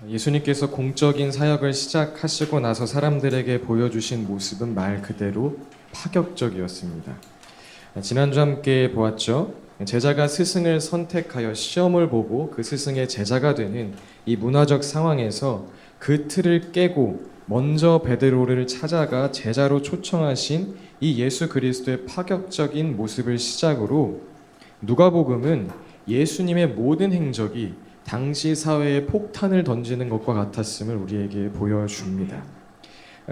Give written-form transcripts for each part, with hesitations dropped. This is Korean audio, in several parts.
예수님께서 공적인 사역을 시작하시고 나서 사람들에게 보여주신 모습은 말 그대로 파격적이었습니다. 지난주 함께 보았죠. 제자가 스승을 선택하여 시험을 보고 그 스승의 제자가 되는 이 문화적 상황에서 그 틀을 깨고 먼저 베드로를 찾아가 제자로 초청하신 이 예수 그리스도의 파격적인 모습을 시작으로 누가복음은 예수님의 모든 행적이 당시 사회에 폭탄을 던지는 것과 같았음을 우리에게 보여줍니다.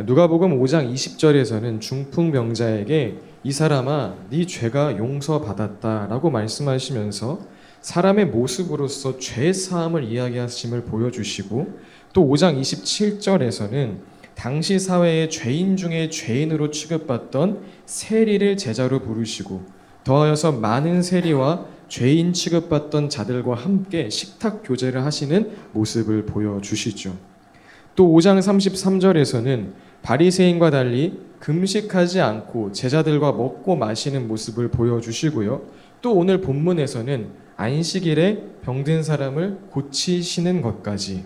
누가복음 5장 20절에서는 중풍병자에게 이 사람아 네 죄가 용서받았다라고 말씀하시면서 사람의 모습으로서 죄 사함을 이야기하심을 보여주시고, 또 5장 27절에서는 당시 사회의 죄인 중에 죄인으로 취급받던 세리를 제자로 부르시고, 더하여서 많은 세리와 죄인 취급받던 자들과 함께 식탁 교제를 하시는 모습을 보여주시죠. 또 5장 33절에서는 바리새인과 달리 금식하지 않고 제자들과 먹고 마시는 모습을 보여주시고요. 또 오늘 본문에서는 안식일에 병든 사람을 고치시는 것까지,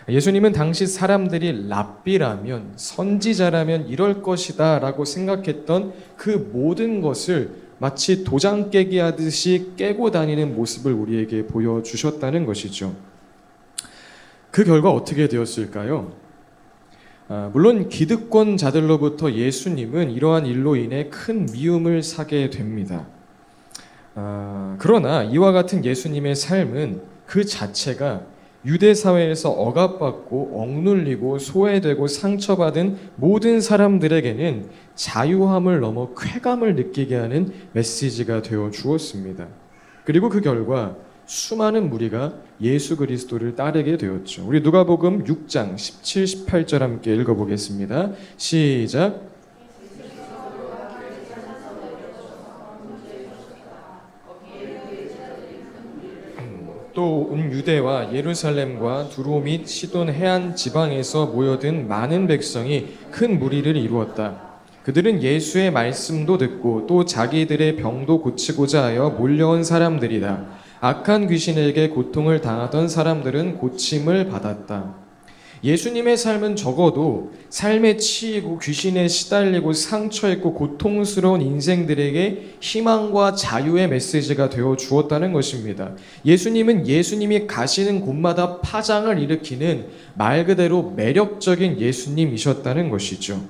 예수님은 당시 사람들이 랍비라면, 선지자라면 이럴 것이다 라고 생각했던 그 모든 것을 마치 도장 깨기 하듯이 깨고 다니는 모습을 우리에게 보여주셨다는 것이죠. 그 결과 어떻게 되었을까요? 물론 기득권자들로부터 예수님은 이러한 일로 인해 큰 미움을 사게 됩니다. 그러나 이와 같은 예수님의 삶은 그 자체가 유대 사회에서 억압받고 억눌리고 소외되고 상처받은 모든 사람들에게는 자유함을 넘어 쾌감을 느끼게 하는 메시지가 되어 주었습니다. 그리고 그 결과 수많은 무리가 예수 그리스도를 따르게 되었죠. 우리 누가복음 6장 17, 18절 함께 읽어보겠습니다. 시작. 또 온 유대와 예루살렘과 두로 및 시돈 해안 지방에서 모여든 많은 백성이 큰 무리를 이루었다. 그들은 예수의 말씀도 듣고 또 자기들의 병도 고치고자 하여 몰려온 사람들이다. 악한 귀신에게 고통을 당하던 사람들은 고침을 받았다. 예수님의 삶은 적어도 삶에 치이고 귀신에 시달리고 상처있고 고통스러운 인생들에게 희망과 자유의 메시지가 되어 주었다는 것입니다. 예수님은 예수님이 가시는 곳마다 파장을 일으키는 말 그대로 매력적인 예수님이셨다는 것이죠.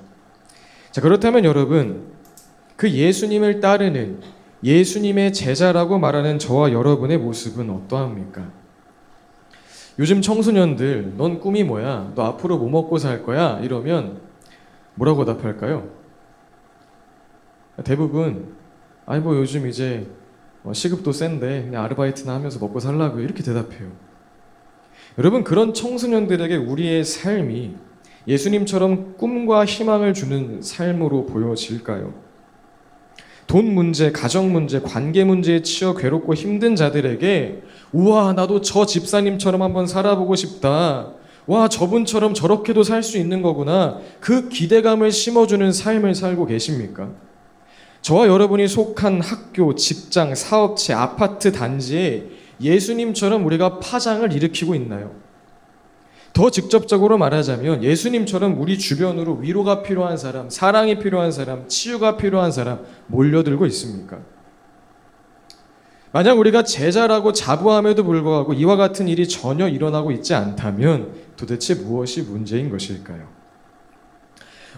자, 그렇다면 여러분, 그 예수님을 따르는 예수님의 제자라고 말하는 저와 여러분의 모습은 어떠합니까? 요즘 청소년들 넌 꿈이 뭐야? 너 앞으로 뭐 먹고 살 거야? 이러면 뭐라고 답할까요? 대부분 아니 뭐 요즘 이제 시급도 센데 그냥 아르바이트나 하면서 먹고 살라고 이렇게 대답해요. 여러분, 그런 청소년들에게 우리의 삶이 예수님처럼 꿈과 희망을 주는 삶으로 보여질까요? 돈 문제, 가정 문제, 관계 문제에 치여 괴롭고 힘든 자들에게 우와 나도 저 집사님처럼 한번 살아보고 싶다. 와 저분처럼 저렇게도 살 수 있는 거구나. 그 기대감을 심어주는 삶을 살고 계십니까? 저와 여러분이 속한 학교, 직장, 사업체, 아파트 단지에 예수님처럼 우리가 파장을 일으키고 있나요? 더 직접적으로 말하자면 예수님처럼 우리 주변으로 위로가 필요한 사람, 사랑이 필요한 사람, 치유가 필요한 사람 몰려들고 있습니까? 만약 우리가 제자라고 자부함에도 불구하고 이와 같은 일이 전혀 일어나고 있지 않다면 도대체 무엇이 문제인 것일까요?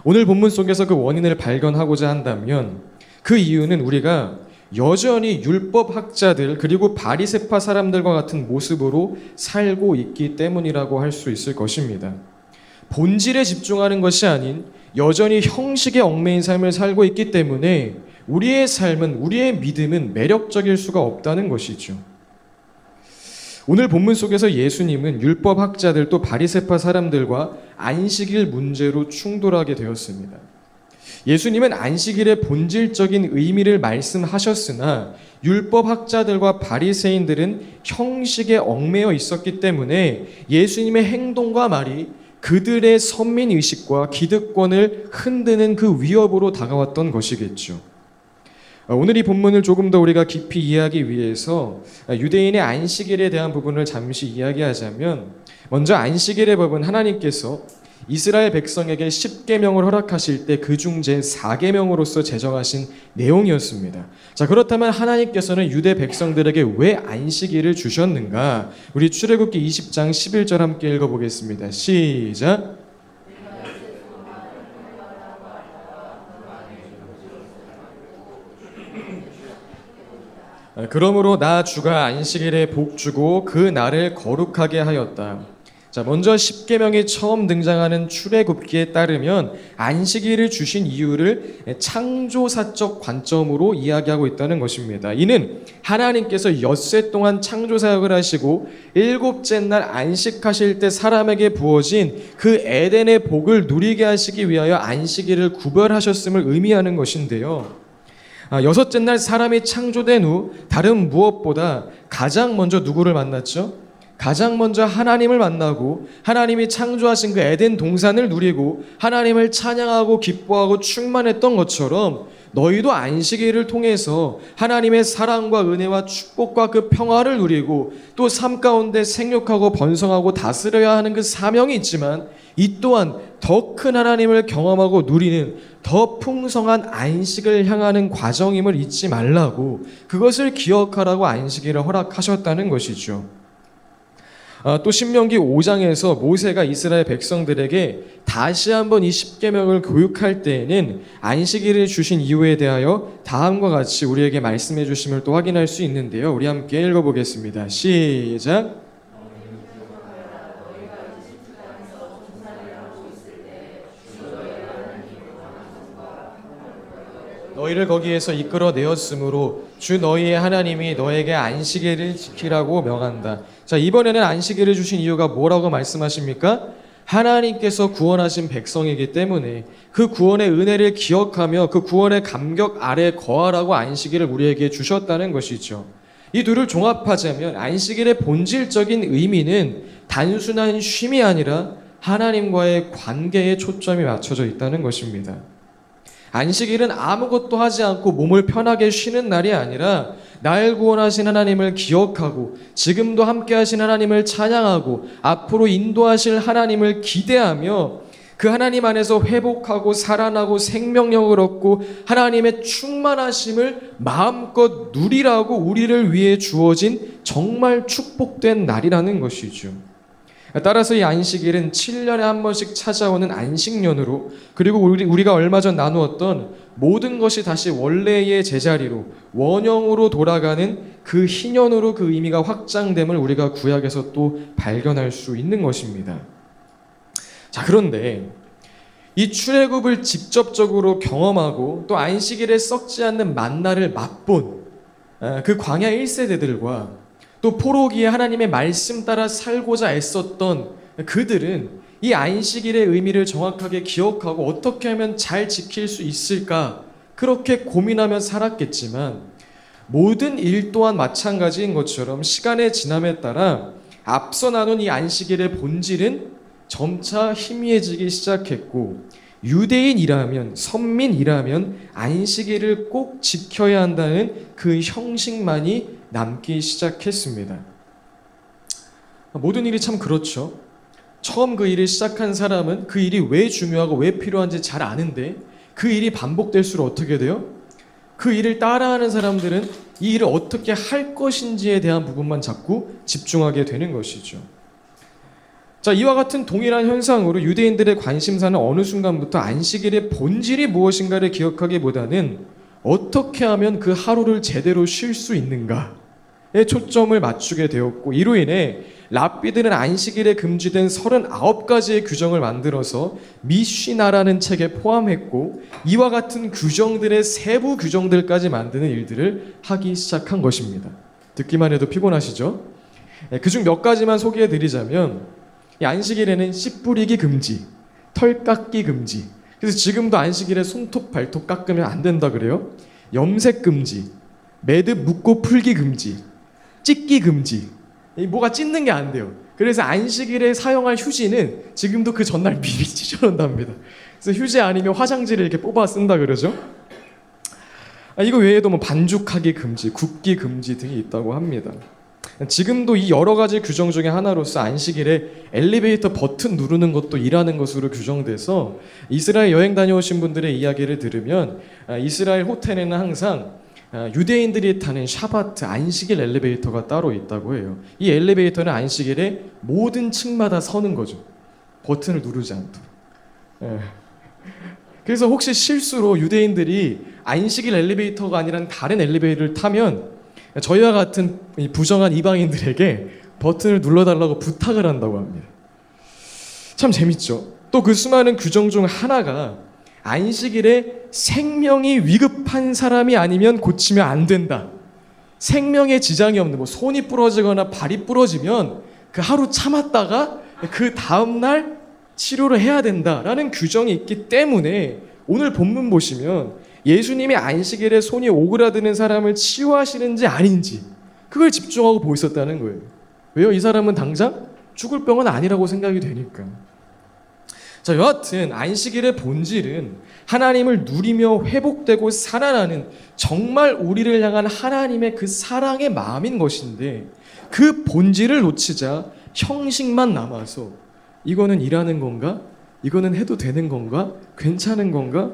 오늘 본문 속에서 그 원인을 발견하고자 한다면 그 이유는 우리가 여전히 율법학자들 그리고 바리새파 사람들과 같은 모습으로 살고 있기 때문이라고 할 수 있을 것입니다. 본질에 집중하는 것이 아닌 여전히 형식에 얽매인 삶을 살고 있기 때문에 우리의 삶은, 우리의 믿음은 매력적일 수가 없다는 것이죠. 오늘 본문 속에서 예수님은 율법학자들 또 바리새파 사람들과 안식일 문제로 충돌하게 되었습니다. 예수님은 안식일의 본질적인 의미를 말씀하셨으나 율법학자들과 바리새인들은 형식에 얽매여 있었기 때문에 예수님의 행동과 말이 그들의 선민의식과 기득권을 흔드는 그 위협으로 다가왔던 것이겠죠. 오늘 이 본문을 조금 더 우리가 깊이 이해하기 위해서 유대인의 안식일에 대한 부분을 잠시 이야기하자면 먼저 안식일의 법은 하나님께서 이스라엘 백성에게 10계명을 허락하실 때 그중 제 4계명으로서 제정하신 내용이었습니다. 자, 그렇다면 하나님께서는 유대 백성들에게 왜 안식일을 주셨는가? 우리 출애굽기 20장 11절 함께 읽어보겠습니다. 시작. 그러므로 나 주가 안식일에 복 주고 그 날을 거룩하게 하였다. 자, 먼저 십계명이 처음 등장하는 출애굽기에 따르면 안식일을 주신 이유를 창조사적 관점으로 이야기하고 있다는 것입니다. 이는 하나님께서 엿새 동안 창조 사역을 하시고 일곱째 날 안식하실 때 사람에게 부어진 그 에덴의 복을 누리게 하시기 위하여 안식일을 구별하셨음을 의미하는 것인데요. 여섯째 날 사람이 창조된 후 다른 무엇보다 가장 먼저 누구를 만났죠? 가장 먼저 하나님을 만나고 하나님이 창조하신 그 에덴 동산을 누리고 하나님을 찬양하고 기뻐하고 충만했던 것처럼 너희도 안식일을 통해서 하나님의 사랑과 은혜와 축복과 그 평화를 누리고 또 삶 가운데 생육하고 번성하고 다스려야 하는 그 사명이 있지만 이 또한 더 큰 하나님을 경험하고 누리는 더 풍성한 안식을 향하는 과정임을 잊지 말라고, 그것을 기억하라고 안식일을 허락하셨다는 것이죠. 또 신명기 5장에서 모세가 이스라엘 백성들에게 다시 한번 이 십계명을 교육할 때에는 안식일을 주신 이유에 대하여 다음과 같이 우리에게 말씀해 주심을 또 확인할 수 있는데요. 우리 함께 읽어보겠습니다. 시작. 너희를 거기에서 이끌어 내었으므로 주 너희의 하나님이 너에게 안식일을 지키라고 명한다. 자, 이번에는 안식일을 주신 이유가 뭐라고 말씀하십니까? 하나님께서 구원하신 백성이기 때문에 그 구원의 은혜를 기억하며 그 구원의 감격 아래 거하라고 안식일을 우리에게 주셨다는 것이죠. 이 둘을 종합하자면 안식일의 본질적인 의미는 단순한 쉼이 아니라 하나님과의 관계에 초점이 맞춰져 있다는 것입니다. 안식일은 아무것도 하지 않고 몸을 편하게 쉬는 날이 아니라 날 구원하신 하나님을 기억하고 지금도 함께 하신 하나님을 찬양하고 앞으로 인도하실 하나님을 기대하며 그 하나님 안에서 회복하고 살아나고 생명력을 얻고 하나님의 충만하심을 마음껏 누리라고 우리를 위해 주어진 정말 축복된 날이라는 것이죠. 따라서 이 안식일은 7년에 한 번씩 찾아오는 안식년으로, 그리고 우리가 얼마 전 나누었던 모든 것이 다시 원래의 제자리로 원형으로 돌아가는 그 희년으로 그 의미가 확장됨을 우리가 구약에서 또 발견할 수 있는 것입니다. 자, 그런데 이 출애굽을 직접적으로 경험하고 또 안식일에 썩지 않는 만나를 맛본 그 광야 1세대들과 또 포로기에 하나님의 말씀 따라 살고자 애썼던 그들은 이 안식일의 의미를 정확하게 기억하고 어떻게 하면 잘 지킬 수 있을까, 그렇게 고민하며 살았겠지만 모든 일 또한 마찬가지인 것처럼 시간의 지남에 따라 앞서 나눈 이 안식일의 본질은 점차 희미해지기 시작했고, 유대인이라면, 선민이라면 안식일을 꼭 지켜야 한다는 그 형식만이 남기 시작했습니다. 모든 일이 참 그렇죠. 처음 그 일을 시작한 사람은 그 일이 왜 중요하고 왜 필요한지 잘 아는데 그 일이 반복될수록 어떻게 돼요? 그 일을 따라하는 사람들은 이 일을 어떻게 할 것인지에 대한 부분만 자꾸 집중하게 되는 것이죠. 자, 이와 같은 동일한 현상으로 유대인들의 관심사는 어느 순간부터 안식일의 본질이 무엇인가를 기억하기보다는 어떻게 하면 그 하루를 제대로 쉴 수 있는가에 초점을 맞추게 되었고, 이로 인해 랍비들은 안식일에 금지된 39가지의 규정을 만들어서 미쉬나라는 책에 포함했고, 이와 같은 규정들의 세부 규정들까지 만드는 일들을 하기 시작한 것입니다. 듣기만 해도 피곤하시죠? 그중 몇 가지만 소개해 드리자면, 이 안식일에는 씨 뿌리기 금지, 털 깎기 금지, 그래서 지금도 안식일에 손톱 발톱 깎으면 안 된다 그래요. 염색 금지, 매듭 묶고 풀기 금지, 찢기 금지. 뭐가 찢는 게 안 돼요. 그래서 안식일에 사용할 휴지는 지금도 그 전날 미리 찢어놓는답니다. 그래서 휴지 아니면 화장지를 이렇게 뽑아 쓴다 그러죠. 이거 외에도 뭐 반죽하기 금지, 굽기 금지 등이 있다고 합니다. 지금도 이 여러 가지 규정 중에 하나로서 안식일에 엘리베이터 버튼 누르는 것도 일하는 것으로 규정돼서 이스라엘 여행 다녀오신 분들의 이야기를 들으면 이스라엘 호텔에는 항상 유대인들이 타는 샤바트 안식일 엘리베이터가 따로 있다고 해요. 이 엘리베이터는 안식일에 모든 층마다 서는 거죠. 버튼을 누르지 않도록. 그래서 혹시 실수로 유대인들이 안식일 엘리베이터가 아니라 다른 엘리베이터를 타면 저희와 같은 부정한 이방인들에게 버튼을 눌러달라고 부탁을 한다고 합니다. 참 재밌죠. 또 그 수많은 규정 중 하나가 안식일에 생명이 위급한 사람이 아니면 고치면 안 된다. 생명에 지장이 없는 손이 부러지거나 발이 부러지면 그 하루 참았다가 그 다음날 치료를 해야 된다라는 규정이 있기 때문에 오늘 본문 보시면 예수님이 안식일에 손이 오그라드는 사람을 치유하시는지 아닌지 그걸 집중하고 보고 있었다는 거예요. 왜요? 이 사람은 당장 죽을 병은 아니라고 생각이 되니까. 자, 여하튼 안식일의 본질은 하나님을 누리며 회복되고 살아나는 정말 우리를 향한 하나님의 그 사랑의 마음인 것인데 그 본질을 놓치자 형식만 남아서 이거는 일하는 건가? 이거는 해도 되는 건가? 괜찮은 건가?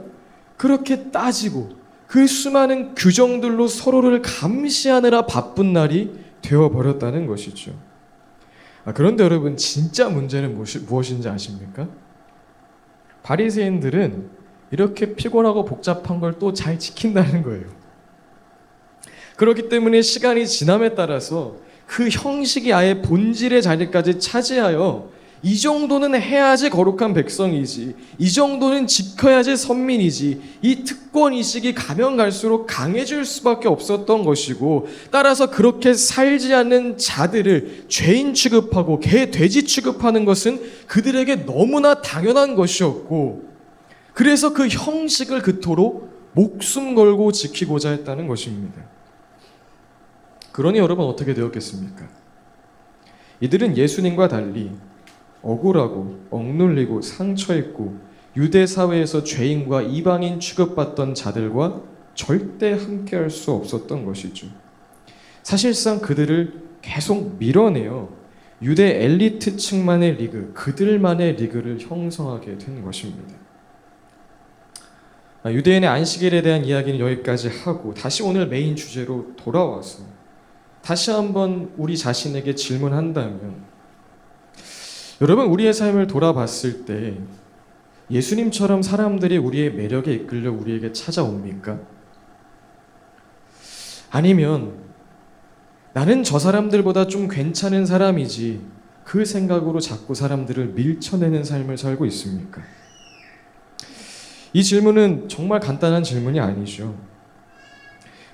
그렇게 따지고 그 수많은 규정들로 서로를 감시하느라 바쁜 날이 되어버렸다는 것이죠. 그런데 여러분 진짜 문제는 무엇인지 아십니까? 바리새인들은 이렇게 피곤하고 복잡한 걸 또 잘 지킨다는 거예요. 그렇기 때문에 시간이 지남에 따라서 그 형식이 아예 본질의 자리까지 차지하여 이 정도는 해야지 거룩한 백성이지, 이 정도는 지켜야지 선민이지, 이 특권의식이 가면 갈수록 강해질 수밖에 없었던 것이고, 따라서 그렇게 살지 않는 자들을 죄인 취급하고 개, 돼지 취급하는 것은 그들에게 너무나 당연한 것이었고, 그래서 그 형식을 그토록 목숨 걸고 지키고자 했다는 것입니다. 그러니 여러분 어떻게 되었겠습니까? 이들은 예수님과 달리 억울하고 억눌리고 상처있고 유대 사회에서 죄인과 이방인 취급받던 자들과 절대 함께할 수 없었던 것이죠. 사실상 그들을 계속 밀어내어 유대 엘리트층만의 리그, 그들만의 리그를 형성하게 된 것입니다. 유대인의 안식일에 대한 이야기는 여기까지 하고 다시 오늘 메인 주제로 돌아와서 다시 한번 우리 자신에게 질문한다면, 여러분 우리의 삶을 돌아봤을 때 예수님처럼 사람들이 우리의 매력에 이끌려 우리에게 찾아옵니까? 아니면 나는 저 사람들보다 좀 괜찮은 사람이지 그 생각으로 자꾸 사람들을 밀쳐내는 삶을 살고 있습니까? 이 질문은 정말 간단한 질문이 아니죠.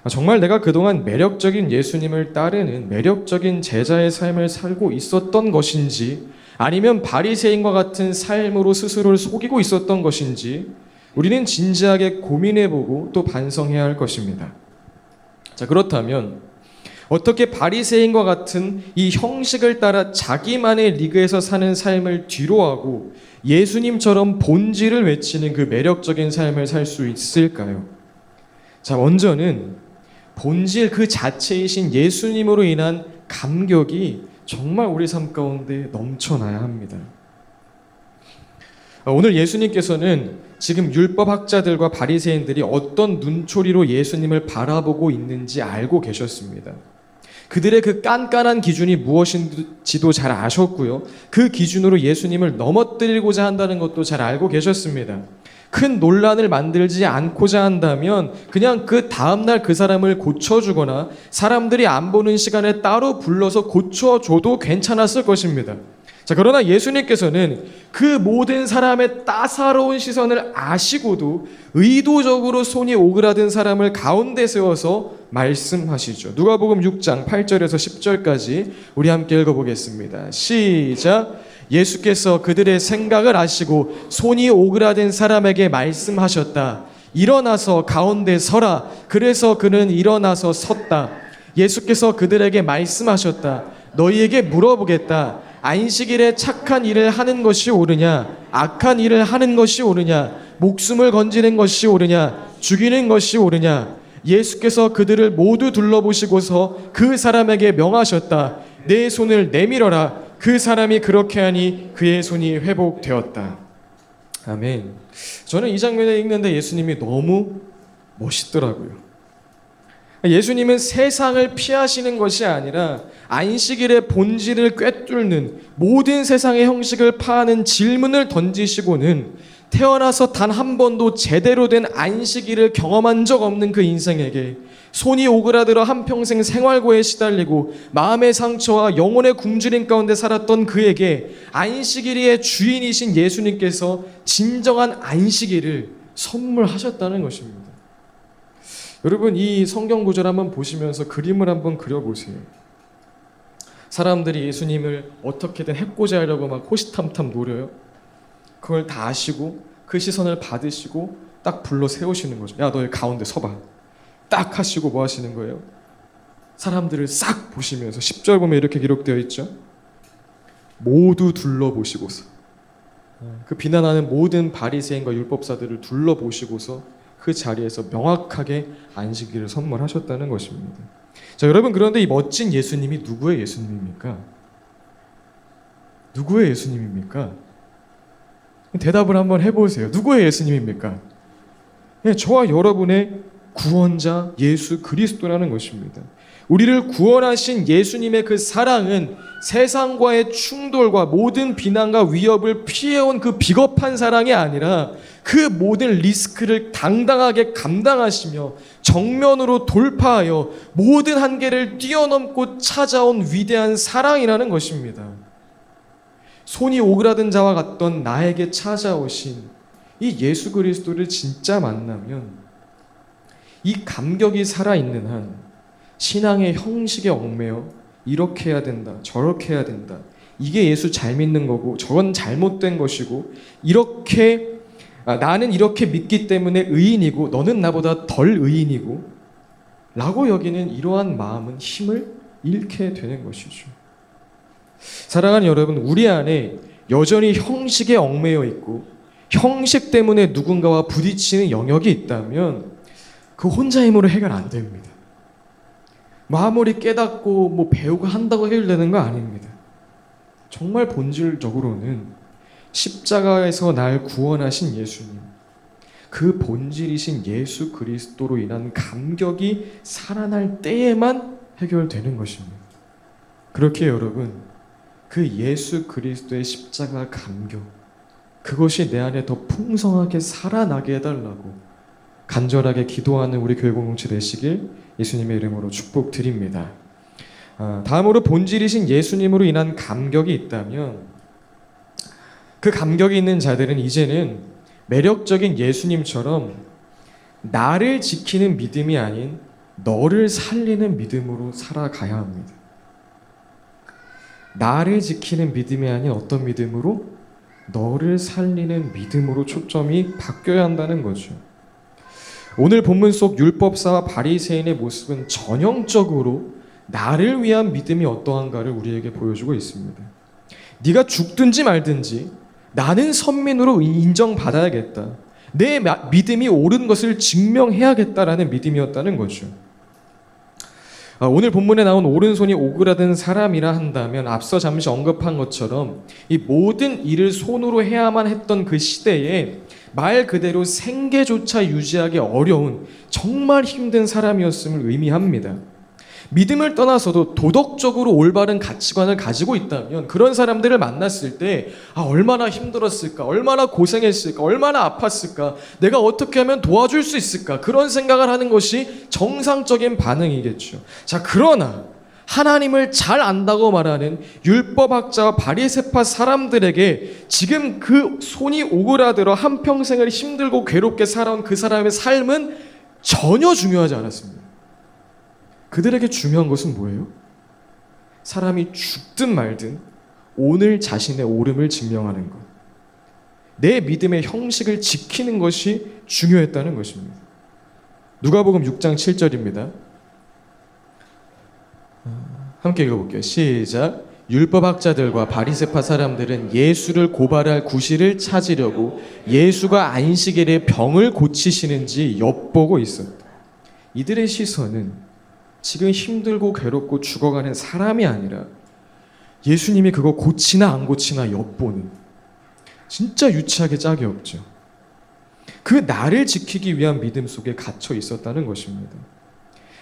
정말 내가 그동안 매력적인 예수님을 따르는 매력적인 제자의 삶을 살고 있었던 것인지, 아니면 바리새인과 같은 삶으로 스스로를 속이고 있었던 것인지 우리는 진지하게 고민해보고 또 반성해야 할 것입니다. 자, 그렇다면 어떻게 바리새인과 같은 이 형식을 따라 자기만의 리그에서 사는 삶을 뒤로하고 예수님처럼 본질을 외치는 그 매력적인 삶을 살 수 있을까요? 자, 먼저는 본질 그 자체이신 예수님으로 인한 감격이 정말 우리 삶 가운데 넘쳐나야 합니다. 오늘 예수님께서는 지금 율법학자들과 바리새인들이 어떤 눈초리로 예수님을 바라보고 있는지 알고 계셨습니다. 그들의 그 깐깐한 기준이 무엇인지도 잘 아셨고요. 그 기준으로 예수님을 넘어뜨리고자 한다는 것도 잘 알고 계셨습니다. 큰 논란을 만들지 않고자 한다면 그냥 그 다음날 그 사람을 고쳐주거나 사람들이 안 보는 시간에 따로 불러서 고쳐줘도 괜찮았을 것입니다. 자, 그러나 예수님께서는 그 모든 사람의 따사로운 시선을 아시고도 의도적으로 손이 오그라든 사람을 가운데 세워서 말씀하시죠. 누가복음 6장 8절에서 10절까지 우리 함께 읽어보겠습니다. 시작. 예수께서 그들의 생각을 아시고 손이 오그라든 사람에게 말씀하셨다. 일어나서 가운데 서라. 그래서 그는 일어나서 섰다. 예수께서 그들에게 말씀하셨다. 너희에게 물어보겠다. 안식일에 착한 일을 하는 것이 옳으냐? 악한 일을 하는 것이 옳으냐? 목숨을 건지는 것이 옳으냐? 죽이는 것이 옳으냐? 예수께서 그들을 모두 둘러보시고서 그 사람에게 명하셨다. 내 손을 내밀어라. 그 사람이 그렇게 하니 그의 손이 회복되었다. 아멘. 저는 이 장면을 읽는데 예수님이 너무 멋있더라고요. 예수님은 세상을 피하시는 것이 아니라 안식일의 본질을 꿰뚫는, 모든 세상의 형식을 파하는 질문을 던지시고는 태어나서 단 한 번도 제대로 된 안식일을 경험한 적 없는 그 인생에게 손이 오그라들어 한평생 생활고에 시달리고 마음의 상처와 영혼의 굶주림 가운데 살았던 그에게 안식일의 주인이신 예수님께서 진정한 안식일을 선물하셨다는 것입니다. 여러분, 이 성경 구절 한번 보시면서 그림을 한번 그려보세요. 사람들이 예수님을 어떻게든 해코지 하려고 막 호시탐탐 노려요. 그걸 다 아시고 그 시선을 받으시고 딱 불러 세우시는 거죠. 야, 너 여기 가운데 서봐. 딱 하시고 뭐 하시는 거예요? 사람들을 싹 보시면서 10절 보면 이렇게 기록되어 있죠. 모두 둘러보시고서, 그 비난하는 모든 바리새인과 율법사들을 둘러보시고서 그 자리에서 명확하게 안식일을 선물하셨다는 것입니다. 자, 여러분, 그런데 이 멋진 예수님이 누구의 예수님입니까? 누구의 예수님입니까? 대답을 한번 해보세요. 누구의 예수님입니까? 네, 저와 여러분의 구원자 예수 그리스도라는 것입니다. 우리를 구원하신 예수님의 그 사랑은 세상과의 충돌과 모든 비난과 위협을 피해온 그 비겁한 사랑이 아니라 그 모든 리스크를 당당하게 감당하시며 정면으로 돌파하여 모든 한계를 뛰어넘고 찾아온 위대한 사랑이라는 것입니다. 손이 오그라든 자와 같던 나에게 찾아오신 이 예수 그리스도를 진짜 만나면 이 감격이 살아있는 한 신앙의 형식에 얽매여 이렇게 해야 된다, 저렇게 해야 된다, 이게 예수 잘 믿는 거고 저건 잘못된 것이고, 이렇게 나는 이렇게 믿기 때문에 의인이고 너는 나보다 덜 의인이고 라고 여기는 이러한 마음은 힘을 잃게 되는 것이죠. 사랑하는 여러분, 우리 안에 여전히 형식에 얽매여 있고 형식 때문에 누군가와 부딪히는 영역이 있다면 그 혼자 힘으로 해결 안 됩니다. 아무리 깨닫고 배우고 한다고 해결되는 거 아닙니다. 정말 본질적으로는 십자가에서 날 구원하신 예수님, 그 본질이신 예수 그리스도로 인한 감격이 살아날 때에만 해결되는 것입니다. 그렇게 여러분, 그 예수 그리스도의 십자가 감격, 그것이 내 안에 더 풍성하게 살아나게 해달라고 간절하게 기도하는 우리 교회 공동체 되시길 예수님의 이름으로 축복드립니다. 다음으로 본질이신 예수님으로 인한 감격이 있다면 그 감격이 있는 자들은 이제는 매력적인 예수님처럼 나를 지키는 믿음이 아닌 너를 살리는 믿음으로 살아가야 합니다. 나를 지키는 믿음이 아닌 어떤 믿음으로? 너를 살리는 믿음으로 초점이 바뀌어야 한다는 거죠. 오늘 본문 속 율법사와 바리새인의 모습은 전형적으로 나를 위한 믿음이 어떠한가를 우리에게 보여주고 있습니다. 네가 죽든지 말든지 나는 선민으로 인정받아야겠다, 내 믿음이 옳은 것을 증명해야겠다라는 믿음이었다는 거죠. 오늘 본문에 나온 오른손이 오그라든 사람이라 한다면 앞서 잠시 언급한 것처럼 이 모든 일을 손으로 해야만 했던 그 시대에 말 그대로 생계조차 유지하기 어려운 정말 힘든 사람이었음을 의미합니다. 믿음을 떠나서도 도덕적으로 올바른 가치관을 가지고 있다면 그런 사람들을 만났을 때 얼마나 힘들었을까, 얼마나 고생했을까, 얼마나 아팠을까, 내가 어떻게 하면 도와줄 수 있을까, 그런 생각을 하는 것이 정상적인 반응이겠죠. 자, 그러나 하나님을 잘 안다고 말하는 율법학자와 바리새파 사람들에게 지금 그 손이 오그라들어 한평생을 힘들고 괴롭게 살아온 그 사람의 삶은 전혀 중요하지 않았습니다. 그들에게 중요한 것은 뭐예요? 사람이 죽든 말든 오늘 자신의 옳음을 증명하는 것, 내 믿음의 형식을 지키는 것이 중요했다는 것입니다. 누가복음 6장 7절입니다. 함께 읽어볼게요. 시작. 율법학자들과 바리새파 사람들은 예수를 고발할 구실을 찾으려고 예수가 안식일에 병을 고치시는지 엿보고 있었다. 이들의 시선은 지금 힘들고 괴롭고 죽어가는 사람이 아니라 예수님이 그거 고치나 안 고치나 엿보는, 진짜 유치하게 짝이 없죠. 그 나를 지키기 위한 믿음 속에 갇혀 있었다는 것입니다.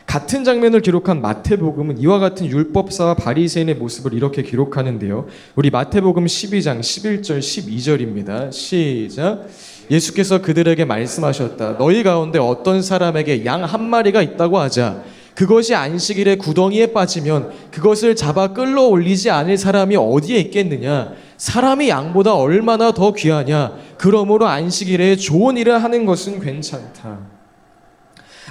같은 장면을 기록한 마태복음은 이와 같은 율법사와 바리새인의 모습을 이렇게 기록하는데요. 우리 마태복음 12장 11절 12절입니다. 시작. 예수께서 그들에게 말씀하셨다. 너희 가운데 어떤 사람에게 양 한 마리가 있다고 하자. 그것이 안식일에 구덩이에 빠지면 그것을 잡아 끌어올리지 않을 사람이 어디에 있겠느냐. 사람이 양보다 얼마나 더 귀하냐. 그러므로 안식일에 좋은 일을 하는 것은 괜찮다.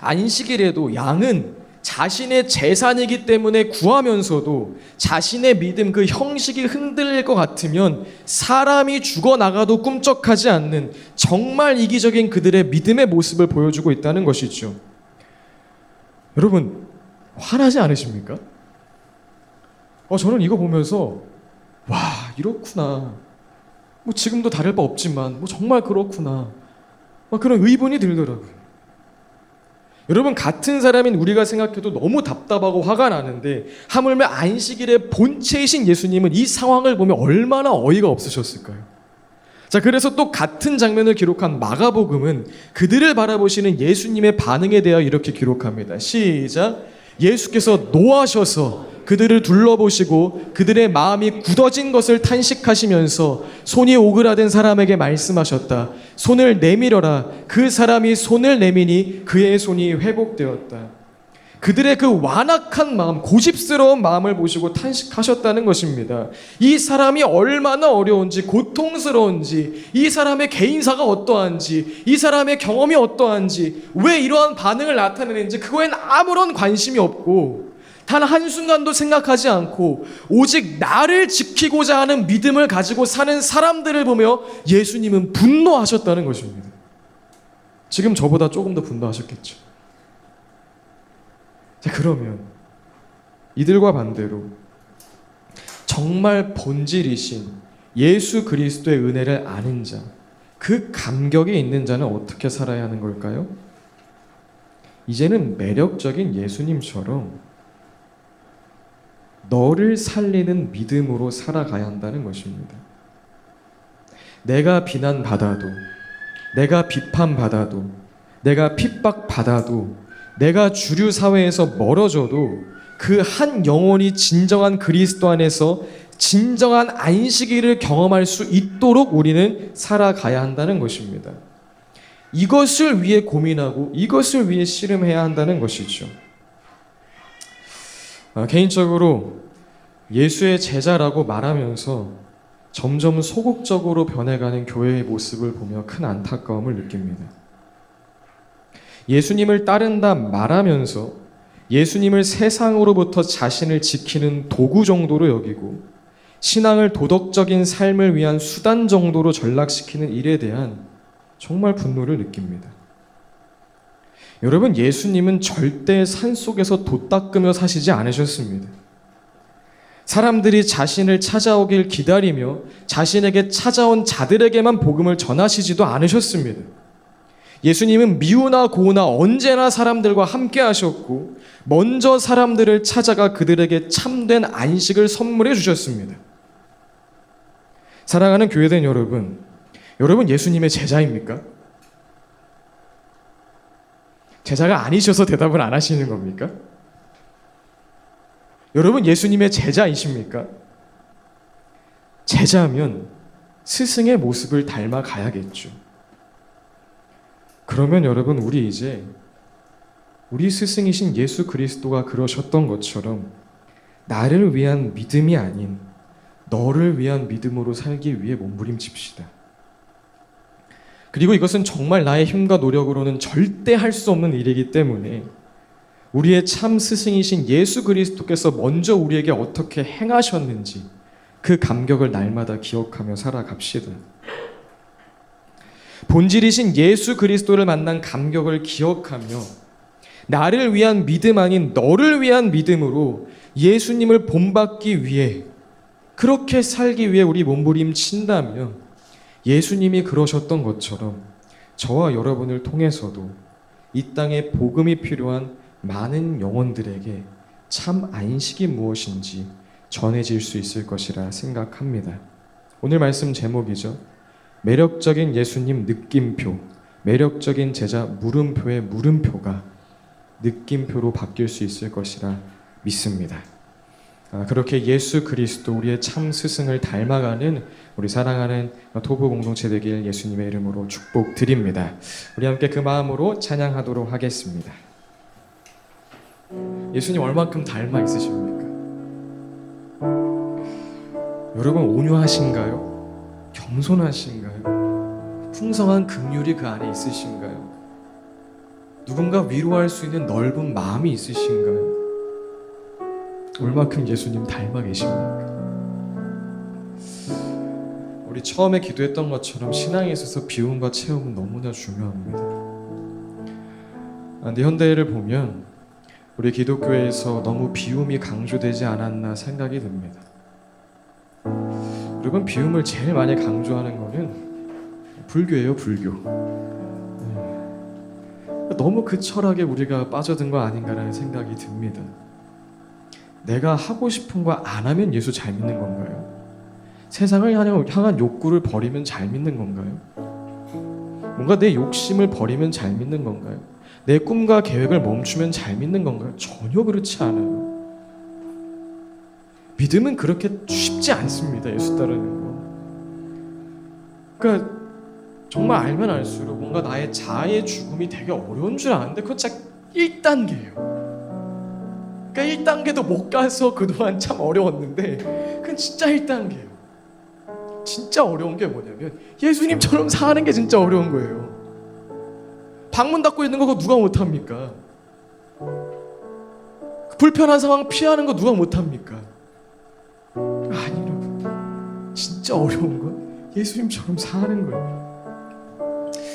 안식일에도 양은 자신의 재산이기 때문에 구하면서도 자신의 믿음 그 형식이 흔들릴 것 같으면 사람이 죽어나가도 꿈쩍하지 않는 정말 이기적인 그들의 믿음의 모습을 보여주고 있다는 것이죠. 여러분, 화나지 않으십니까? 저는 이거 보면서 와, 이렇구나. 뭐 지금도 다를 바 없지만 뭐 정말 그렇구나. 그런 의문이 들더라고요. 여러분, 같은 사람인 우리가 생각해도 너무 답답하고 화가 나는데 하물며 안식일의 본체이신 예수님은 이 상황을 보면 얼마나 어이가 없으셨을까요? 자, 그래서 또 같은 장면을 기록한 마가복음은 그들을 바라보시는 예수님의 반응에 대하여 이렇게 기록합니다. 시작. 예수께서 노하셔서 그들을 둘러보시고 그들의 마음이 굳어진 것을 탄식하시면서 손이 오그라든 사람에게 말씀하셨다. 손을 내밀어라. 그 사람이 손을 내미니 그의 손이 회복되었다. 그들의 그 완악한 마음, 고집스러운 마음을 보시고 탄식하셨다는 것입니다. 이 사람이 얼마나 어려운지, 고통스러운지, 이 사람의 개인사가 어떠한지, 이 사람의 경험이 어떠한지, 왜 이러한 반응을 나타내는지 그거엔 아무런 관심이 없고 단 한순간도 생각하지 않고 오직 나를 지키고자 하는 믿음을 가지고 사는 사람들을 보며 예수님은 분노하셨다는 것입니다. 지금 저보다 조금 더 분노하셨겠죠. 자, 그러면 이들과 반대로 정말 본질이신 예수 그리스도의 은혜를 아는 자, 그 감격이 있는 자는 어떻게 살아야 하는 걸까요? 이제는 매력적인 예수님처럼 너를 살리는 믿음으로 살아가야 한다는 것입니다. 내가 비난받아도, 내가 비판받아도, 내가 핍박받아도, 내가 주류 사회에서 멀어져도 그 한 영혼이 진정한 그리스도 안에서 진정한 안식일을 경험할 수 있도록 우리는 살아가야 한다는 것입니다. 이것을 위해 고민하고 이것을 위해 씨름해야 한다는 것이죠. 개인적으로 예수의 제자라고 말하면서 점점 소극적으로 변해가는 교회의 모습을 보며 큰 안타까움을 느낍니다. 예수님을 따른다 말하면서 예수님을 세상으로부터 자신을 지키는 도구 정도로 여기고 신앙을 도덕적인 삶을 위한 수단 정도로 전락시키는 일에 대한 정말 분노를 느낍니다. 여러분, 예수님은 절대 산속에서 돛 닦으며 사시지 않으셨습니다. 사람들이 자신을 찾아오길 기다리며 자신에게 찾아온 자들에게만 복음을 전하시지도 않으셨습니다. 예수님은 미우나 고우나 언제나 사람들과 함께 하셨고 먼저 사람들을 찾아가 그들에게 참된 안식을 선물해 주셨습니다. 사랑하는 교회된 여러분, 여러분 예수님의 제자입니까? 제자가 아니셔서 대답을 안 하시는 겁니까? 여러분 예수님의 제자이십니까? 제자면 스승의 모습을 닮아 가야겠죠. 그러면 여러분, 우리 이제 우리 스승이신 예수 그리스도가 그러셨던 것처럼 나를 위한 믿음이 아닌 너를 위한 믿음으로 살기 위해 몸부림칩시다. 그리고 이것은 정말 나의 힘과 노력으로는 절대 할 수 없는 일이기 때문에 우리의 참 스승이신 예수 그리스도께서 먼저 우리에게 어떻게 행하셨는지 그 감격을 날마다 기억하며 살아갑시다. 본질이신 예수 그리스도를 만난 감격을 기억하며 나를 위한 믿음 아닌 너를 위한 믿음으로 예수님을 본받기 위해 그렇게 살기 위해 우리 몸부림친다면 예수님이 그러셨던 것처럼 저와 여러분을 통해서도 이 땅에 복음이 필요한 많은 영혼들에게 참 안식이 무엇인지 전해질 수 있을 것이라 생각합니다. 오늘 말씀 제목이죠. 매력적인 예수님 느낌표, 매력적인 제자 물음표의 물음표가 느낌표로 바뀔 수 있을 것이라 믿습니다. 그렇게 예수 그리스도 우리의 참 스승을 닮아가는 우리 사랑하는 토부 공동체 되길 예수님의 이름으로 축복드립니다. 우리 함께 그 마음으로 찬양하도록 하겠습니다. 예수님 얼만큼 닮아 있으십니까? 여러분 온유하신가요? 겸손하신가요? 풍성한 긍휼이 그 안에 있으신가요? 누군가 위로할 수 있는 넓은 마음이 있으신가요? 얼마큼 예수님 닮아 계십니까? 우리 처음에 기도했던 것처럼 신앙에 있어서 비움과 체험은 너무나 중요합니다. 근데 현대를 보면 우리 기독교에서 너무 비움이 강조되지 않았나 생각이 듭니다. 여러분 비움을 제일 많이 강조하는 거는 불교예요, 불교. 너무 그 철학에 우리가 빠져든 거 아닌가라는 생각이 듭니다. 내가 하고 싶은 거 안 하면 예수 잘 믿는 건가요? 세상을 향한 욕구를 버리면 잘 믿는 건가요? 뭔가 내 욕심을 버리면 잘 믿는 건가요? 내 꿈과 계획을 멈추면 잘 믿는 건가요? 전혀 그렇지 않아요. 믿음은 그렇게 쉽지 않습니다. 예수 따르는 거. 그러니까 정말 알면 알수록 뭔가 나의 자아의 죽음이 되게 어려운 줄 아는데 그건 진짜 1단계예요. 그러니까 1단계도 못 가서 그동안 참 어려웠는데 그건 진짜 1단계예요. 진짜 어려운 게 뭐냐면 예수님처럼 사는 게 진짜 어려운 거예요. 방문 닫고 있는 거 누가 못합니까? 불편한 상황 피하는 거 누가 못합니까? 아니 여러분 진짜 어려운 건 예수님처럼 사는 거예요.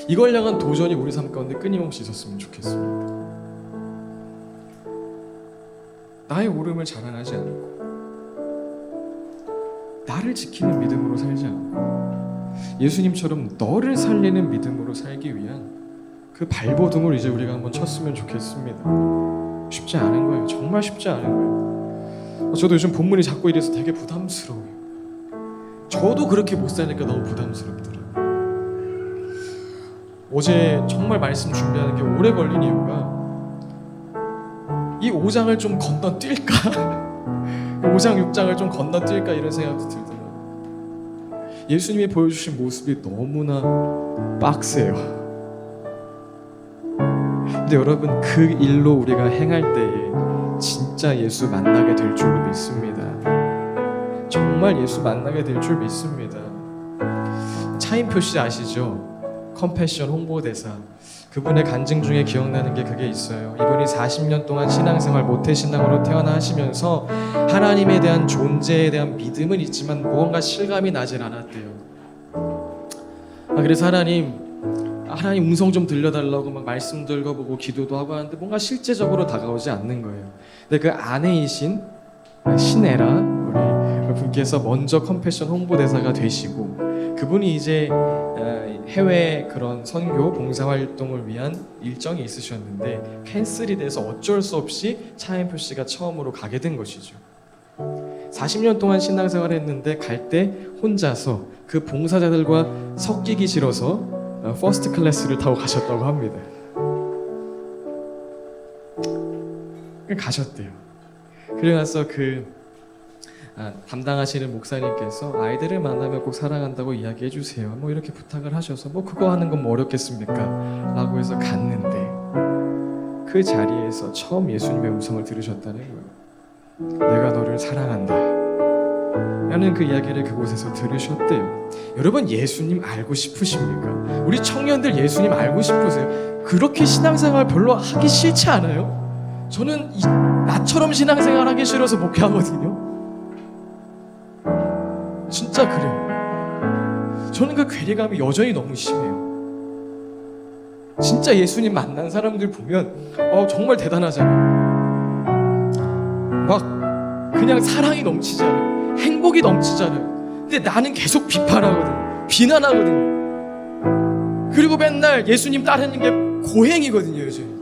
이걸 향한 도전이 우리 삶 가운데 끊임없이 있었으면 좋겠습니다. 나의 옳음을 자랑하지 않고 나를 지키는 믿음으로 살지 않고 예수님처럼 너를 살리는 믿음으로 살기 위한 그 발버둥을 이제 우리가 한번 쳤으면 좋겠습니다. 쉽지 않은 거예요. 정말 쉽지 않은 거예요. 저도 요즘 본문이 자꾸 이래서 되게 부담스러워요. 저도 그렇게 못 사니까 너무 부담스럽더라고요. 어제 정말 말씀 준비하는 게 오래 걸린 이유가 이 5장을 좀 건너뛸까? 5장, 6장을 좀 건너뛸까? 이런 생각도 들더라고요. 예수님이 보여주신 모습이 너무나 빡세요. 근데 여러분 그 일로 우리가 행할 때에 진짜 예수 만나게 될 줄 믿습니다. 정말 예수 만나게 될 줄 믿습니다. 차인표 씨 아시죠? 컴패션 홍보대사. 그분의 간증 중에 기억나는 게 그게 있어요. 이분이 40년 동안 신앙생활 모태신앙으로 태어나시면서 하나님에 대한 존재에 대한 믿음은 있지만 무언가 실감이 나질 않았대요. 그래서 하나님 음성 좀 들려달라고 막 말씀도 읽어보고 기도도 하고 하는데 뭔가 실제적으로 다가오지 않는 거예요. 근데 그 아내이신 신애라 우리 분께서 먼저 컴패션 홍보대사가 되시고 그분이 이제 해외 그런 선교 봉사활동을 위한 일정이 있으셨는데 캔슬이 돼서 어쩔 수 없이 차인표 씨가 처음으로 가게 된 것이죠. 40년 동안 신앙생활을 했는데 갈 때 혼자서 그 봉사자들과 섞이기 싫어서 퍼스트 클래스를 타고 가셨다고 합니다. 가셨대요. 그래 나서 담당하시는 목사님께서 아이들을 만나면 꼭 사랑한다고 이야기해 주세요. 뭐 이렇게 부탁을 하셔서 뭐 그거 하는 건 뭐 어렵겠습니까? 라고 해서 갔는데 그 자리에서 처음 예수님의 음성을 들으셨다는 거예요. 내가 너를 사랑한다 라는 그 이야기를 그곳에서 들으셨대요. 여러분 예수님 알고 싶으십니까? 우리 청년들 예수님 알고 싶으세요? 그렇게 신앙생활 별로 하기 싫지 않아요? 저는 나처럼 신앙생활 하기 싫어서 목회하거든요. 진짜 그래요. 저는 그 괴리감이 여전히 너무 심해요. 진짜 예수님 만난 사람들 보면 정말 대단하잖아요. 막 그냥 사랑이 넘치잖아요. 행복이 넘치잖아요. 근데 나는 계속 비판하거든. 비난하거든. 그리고 맨날 예수님 따르는 게 고행이거든요, 요즘.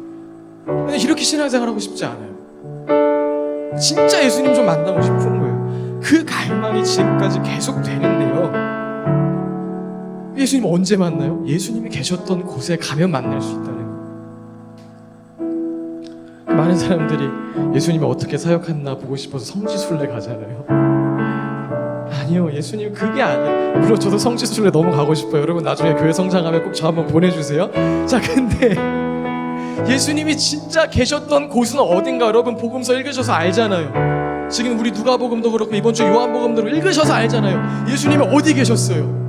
근데 이렇게 신앙생활하고 싶지 않아요. 진짜 예수님 좀 만나고 싶은 거예요. 그 갈망이 지금까지 계속 되는데요. 예수님 언제 만나요? 예수님이 계셨던 곳에 가면 만날 수 있다는 거예요. 많은 사람들이 예수님이 어떻게 사역했나 보고 싶어서 성지순례 가잖아요. 아니요, 예수님 그게 아니에요. 물론 저도 성지순례 너무 가고 싶어요. 여러분 나중에 교회 성장하면 꼭 저 한번 보내주세요. 자, 근데 예수님이 진짜 계셨던 곳은 어딘가 여러분 복음서 읽으셔서 알잖아요. 지금 우리 누가복음도 그렇고 이번 주 요한복음도 읽으셔서 알잖아요. 예수님이 어디 계셨어요?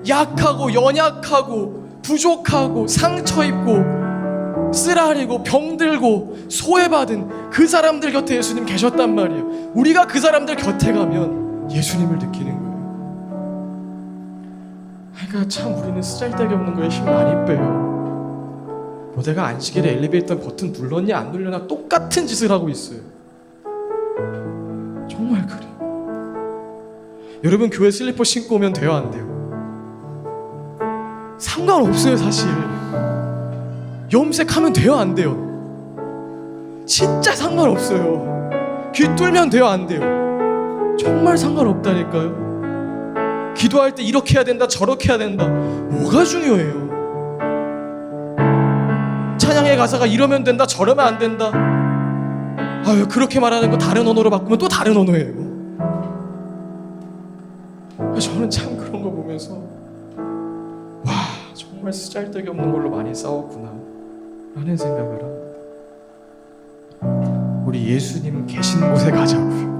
약하고 연약하고 부족하고 상처 입고 쓰라리고 병들고 소외받은 그 사람들 곁에 예수님 계셨단 말이에요. 우리가 그 사람들 곁에 가면 예수님을 느끼는 거예요. 그러니까 참 우리는 쓰잘데기 없는 거에 힘 많이 빼요. 뭐 내가 안식일에 엘리베이터 버튼 눌렀냐 안 눌렀냐 똑같은 짓을 하고 있어요. 정말 그래요. 여러분 교회 슬리퍼 신고 오면 돼요 안 돼요? 상관없어요 사실. 염색하면 돼요 안 돼요? 진짜 상관없어요. 귀 뚫면 돼요 안 돼요? 정말 상관없다니까요. 기도할 때 이렇게 해야 된다 저렇게 해야 된다 뭐가 중요해요? 찬양의 가사가 이러면 된다 저러면 안 된다, 아유 그렇게 말하는 거 다른 언어로 바꾸면 또 다른 언어예요. 저는 참 그런 거 보면서 와 정말 쓰잘데기 없는 걸로 많이 싸웠구나 라는 생각을 합니다. 우리 예수님 계신 곳에 가자고요.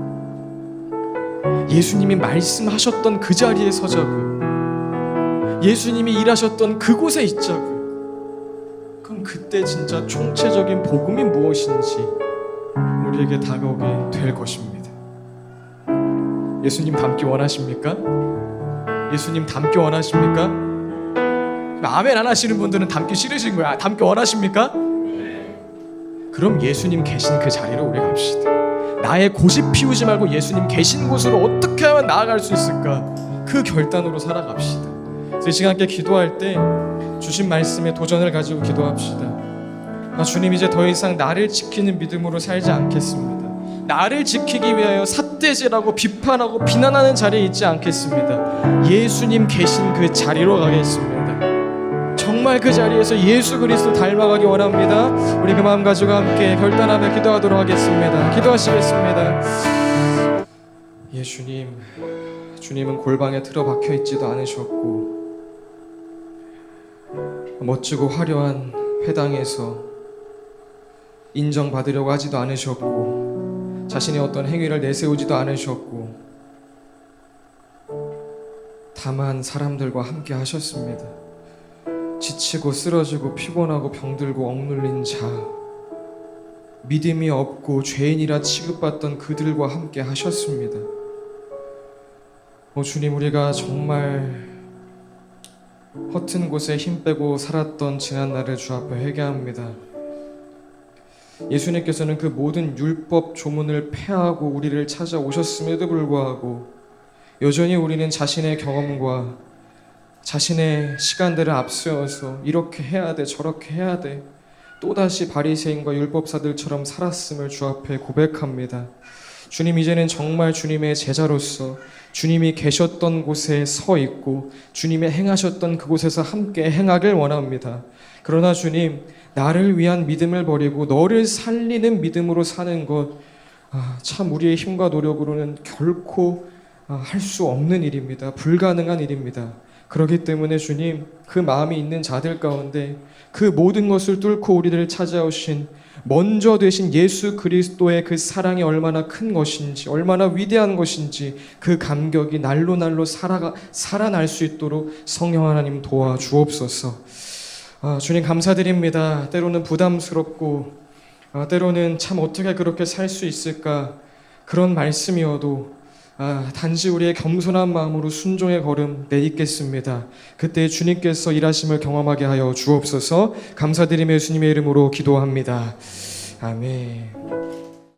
예수님이 말씀하셨던 그 자리에 서자고요. 예수님이 일하셨던 그곳에 있자고요. 그럼 그때 진짜 총체적인 복음이 무엇인지 우리에게 다가오게 될 것입니다. 예수님 닮기 원하십니까? 예수님 닮기 원하십니까? 아멘 안 하시는 분들은 닮기 싫으신 거야. 닮기 원하십니까? 그럼 예수님 계신 그 자리로 우리 갑시다. 나의 고집 피우지 말고 예수님 계신 곳으로 어떻게 하면 나아갈 수 있을까? 그 결단으로 살아갑시다. 그래서 이 시간 함께 기도할 때 주신 말씀에 도전을 가지고 기도합시다. 주님 이제 더 이상 나를 지키는 믿음으로 살지 않겠습니다. 나를 지키기 위하여 삿대질하고 비판하고 비난하는 자리에 있지 않겠습니다. 예수님 계신 그 자리로 가겠습니다. 정말 그 자리에서 예수 그리스도 닮아가기 원합니다. 우리 그 마음 가지고 함께 결단하며 기도하도록 하겠습니다. 기도하시겠습니다. 예수님, 주님은 골방에 틀어박혀 있지도 않으셨고 멋지고 화려한 회당에서 인정받으려고 하지도 않으셨고 자신의 어떤 행위를 내세우지도 않으셨고 다만 사람들과 함께 하셨습니다. 지치고 쓰러지고 피곤하고 병들고 억눌린 자, 믿음이 없고 죄인이라 취급받던 그들과 함께 하셨습니다. 주님, 우리가 정말 허튼 곳에 힘 빼고 살았던 지난 날을 주 앞에 회개합니다. 예수님께서는 그 모든 율법 조문을 폐하고 우리를 찾아오셨음에도 불구하고 여전히 우리는 자신의 경험과 자신의 시간들을 앞세워서 이렇게 해야 돼 저렇게 해야 돼 또다시 바리새인과 율법사들처럼 살았음을 주 앞에 고백합니다. 주님, 이제는 정말 주님의 제자로서 주님이 계셨던 곳에 서 있고 주님의 행하셨던 그곳에서 함께 행하길 원합니다. 그러나 주님, 나를 위한 믿음을 버리고 너를 살리는 믿음으로 사는 것, 참 우리의 힘과 노력으로는 결코 할 수 없는 일입니다. 불가능한 일입니다. 그렇기 때문에 주님, 그 마음이 있는 자들 가운데 그 모든 것을 뚫고 우리를 찾아오신 먼저 되신 예수 그리스도의 그 사랑이 얼마나 큰 것인지, 얼마나 위대한 것인지 그 감격이 날로 날로 살아날 수 있도록 성령 하나님 도와주옵소서. 주님 감사드립니다. 때로는 부담스럽고 때로는 참 어떻게 그렇게 살 수 있을까 그런 말씀이어도 단지 우리의 겸손한 마음으로 순종의 걸음 내딛겠습니다. 그때 주님께서 일하심을 경험하게 하여 주옵소서. 감사드리며 예수님의 이름으로 기도합니다. 아멘.